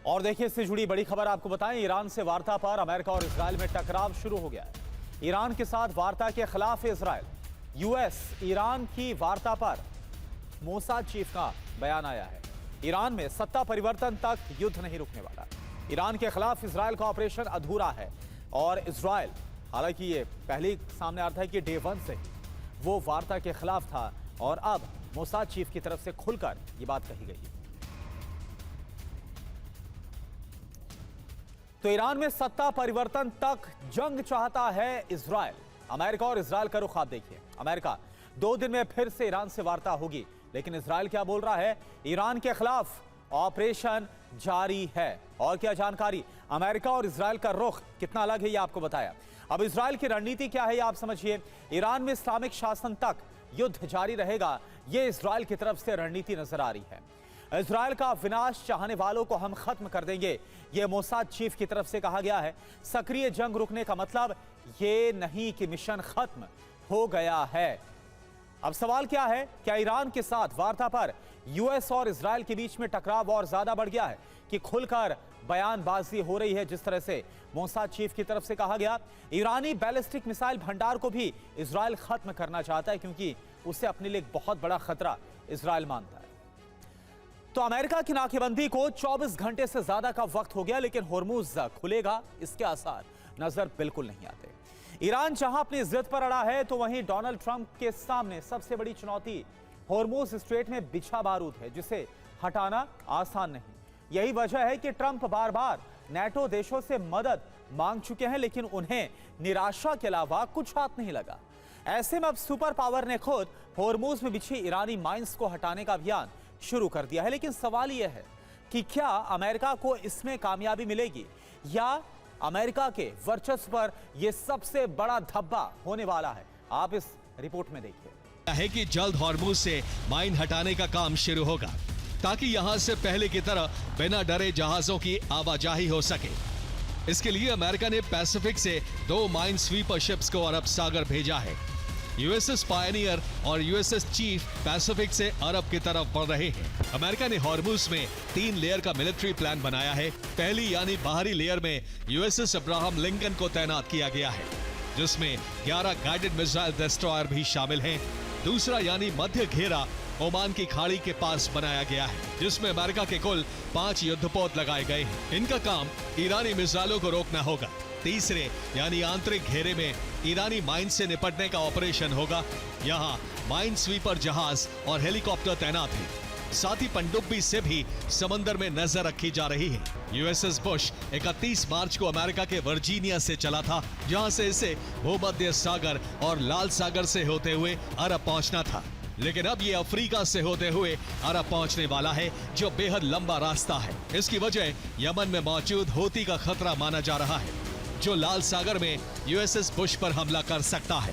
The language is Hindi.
और देखिए, इससे जुड़ी बड़ी खबर आपको बताएं। ईरान से वार्ता पर अमेरिका और इजराइल में टकराव शुरू हो गया है। ईरान के साथ वार्ता के खिलाफ इजराइल। यूएस ईरान की वार्ता पर मोसाद चीफ का बयान आया है। ईरान में सत्ता परिवर्तन तक युद्ध नहीं रुकने वाला। ईरान के खिलाफ इजराइल का ऑपरेशन अधूरा है और इजराइल, हालांकि ये पहले सामने आ रहा है कि डे 1 से वो वार्ता के खिलाफ था और अब मोसाद चीफ की तरफ से खुलकर ये बात कही गई है। तो ईरान में सत्ता परिवर्तन तक जंग चाहता है इजराइल। अमेरिका और इजराइल का रुख आप देखिए। अमेरिका 2 दिन में फिर से ईरान से वार्ता होगी, लेकिन इजराइल क्या बोल रहा है? ईरान के खिलाफ ऑपरेशन जारी है। और क्या जानकारी, अमेरिका और इजराइल का रुख कितना अलग है ये आपको बताया। अब इजराइल की रणनीति क्या है ये आप समझिए। ईरान में इस्लामिक शासन तक युद्ध जारी रहेगा, ये इजराइल की तरफ से रणनीति नजर आ रही है। इजराइल का विनाश चाहने वालों को हम खत्म कर देंगे, यह मोसाद चीफ की तरफ से कहा गया है। सक्रिय जंग रुकने का मतलब यह नहीं कि मिशन खत्म हो गया है। अब सवाल क्या है, क्या ईरान के साथ वार्ता पर यूएस और इजराइल के बीच में टकराव और ज्यादा बढ़ गया है कि खुलकर बयानबाजी हो रही है? जिस तरह से मोसाद चीफ की तरफ से कहा गया, ईरानी बैलिस्टिक मिसाइल भंडार को भी इजराइल खत्म करना चाहता है, क्योंकि उसे अपने लिए एक बहुत बड़ा खतरा इजराइल मानता है। तो अमेरिका की नाकेबंदी को 24 घंटे से ज्यादा का वक्त हो गया, लेकिन होर्मुज खुलेगा, इसके आसार नजर बिल्कुल नहीं आते। ईरान जहां अपनी जिद पर अड़ा है, तो वहीं डोनाल्ड ट्रंप के सामने सबसे बड़ी चुनौती होर्मुज स्ट्रेट में बिछा बारूद है, जिसे हटाना आसान नहीं। यही वजह है कि ट्रंप बार बार नेटो देशों से मदद मांग चुके हैं, लेकिन उन्हें निराशा के अलावा कुछ हाथ नहीं लगा। ऐसे में अब सुपर पावर ने खुद होर्मुज में बिछी ईरानी माइंस को हटाने का अभियान शुरू कर दिया है। लेकिन सवाल यह है कि क्या अमेरिका को इसमें कामयाबी मिलेगी, या अमेरिका के वर्चस्व पर यह सबसे बड़ा धब्बा होने वाला है? आप इस रिपोर्ट में देखिए। है कि जल्द होर्मुज से माइन हटाने का काम शुरू होगा, ताकि यहां से पहले की तरह बिना डरे जहाजों की आवाजाही हो सके। इसके लिए अमेरिका ने पैसिफिक से 2 माइन स्वीपर शिप्स को अरब सागर भेजा है। यूएसएस पायनियर और यूएसएस चीफ पैसिफिक से अरब की तरफ बढ़ रहे हैं। अमेरिका ने होर्मुज में 3 लेयर का मिलिट्री प्लान बनाया है। पहली यानी बाहरी लेयर में यूएसएस अब्राहम लिंकन को तैनात किया गया है, जिसमें 11 गाइडेड मिसाइल डिस्ट्रॉयर भी शामिल हैं। दूसरा यानी मध्य घेरा ओमान की खाड़ी के पास बनाया गया है, जिसमें अमेरिका के कुल 5 युद्धपोत लगाए गए हैं। इनका काम ईरानी मिसाइलों को रोकना होगा। तीसरे यानी आंतरिक घेरे में ईरानी माइन से निपटने का ऑपरेशन होगा। यहाँ माइन स्वीपर जहाज और हेलीकॉप्टर तैनात हैं। साथ ही पनडुब्बी से भी समंदर में नजर रखी जा रही है। यूएसएस बुश 31 मार्च को अमेरिका के वर्जीनिया से चला था, जहां से इसे भूमध्य सागर और लाल सागर से होते हुए अरब पहुंचना था। लेकिन अब ये अफ्रीका से होते हुए अरब पहुंचने वाला है, जो बेहद लंबा रास्ता है। इसकी वजह यमन में मौजूद हूती का खतरा माना जा रहा है, जो लाल सागर में यूएसएस बुश पर हमला कर सकता है।